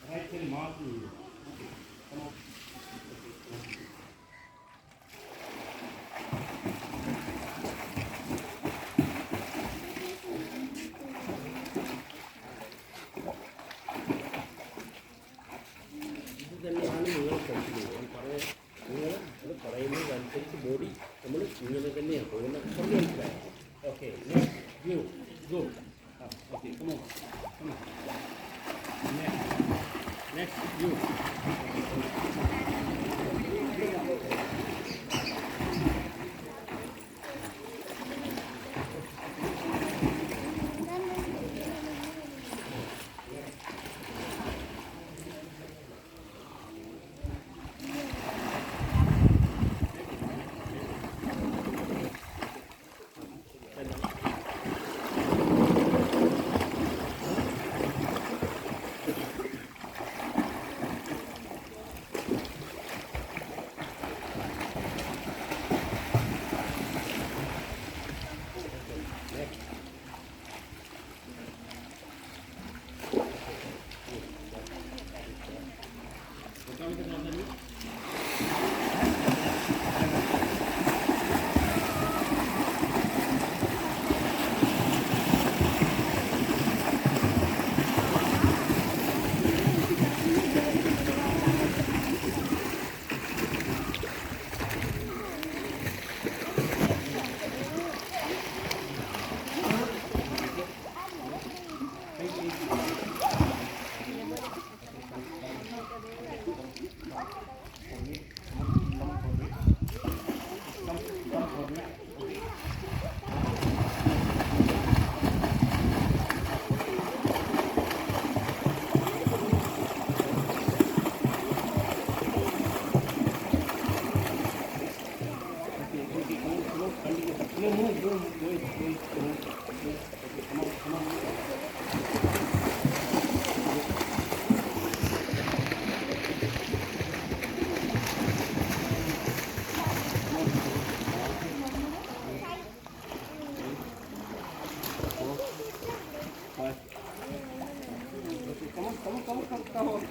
Right hand mark you. Come on. ഇത് തന്നെയാണ് നിങ്ങൾ പഠിക്കുന്നത്. നിങ്ങൾ അത് പറയുന്നതനുസരിച്ച് ബോഡി നമ്മൾ ഇങ്ങനെ തന്നെയാണ് പോകുന്നത്. മനസ്സിലായോ? Okay, next you go. Okay, come on come on. Next you.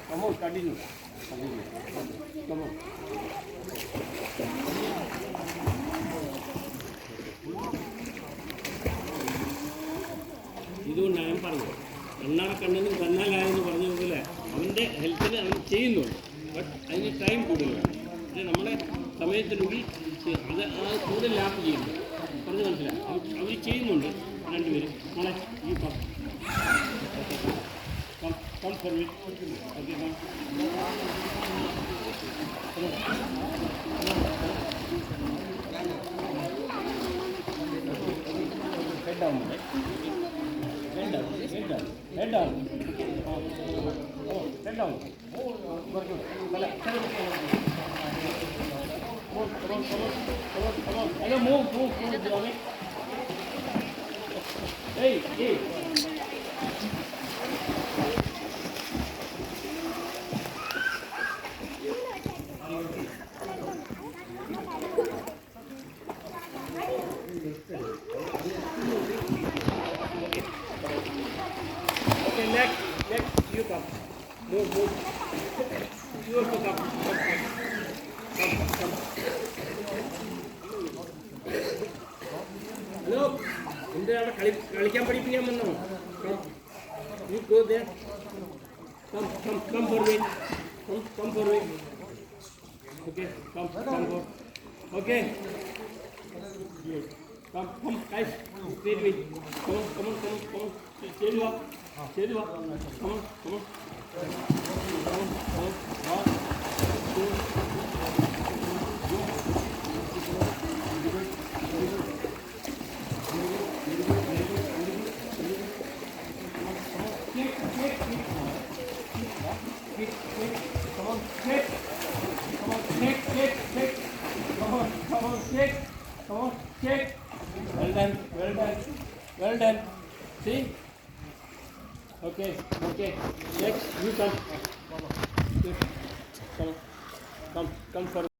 Come on, continue. Come on. ഇതുകൊണ്ട് ഞാൻ പറഞ്ഞു എണ്ണാറക്കണ്ണെന്ന് തന്നാലായെന്ന് പറഞ്ഞതുപോലെ അവൻ്റെ ഹെൽത്തിന് അവൻ ചെയ്യുന്നുണ്ട്. ബട്ട് അതിന് ടൈം കൂടുതലാണ്. പക്ഷേ നമ്മുടെ സമയത്തിനുള്ളിൽ അത് കൂടുതൽ ലാപ്പ് ചെയ്യുന്നു. പറഞ്ഞ് മനസ്സിലായി. അവർ ചെയ്യുന്നുണ്ട് രണ്ടുപേരും. നാളെ ഈ come for me. Okay, come. Head down, right? Head down, head down, head down. Oh, head down. Oh, very good. Come on. Hello, move, Johnny. Hey. Okay, next, you come. Move. You also come. Come. Hello. എന്തിനാണ് കളിക്കാൻ പഠിപ്പിക്കാൻ വന്നോ? You go there. Come for me. Come for me. Okay, come for. Okay. Come, guys. Stay with me. Come on. Cheer you up. Come on. One, two, Come on, kick. Well done. See? Okay. Next, you come. Come for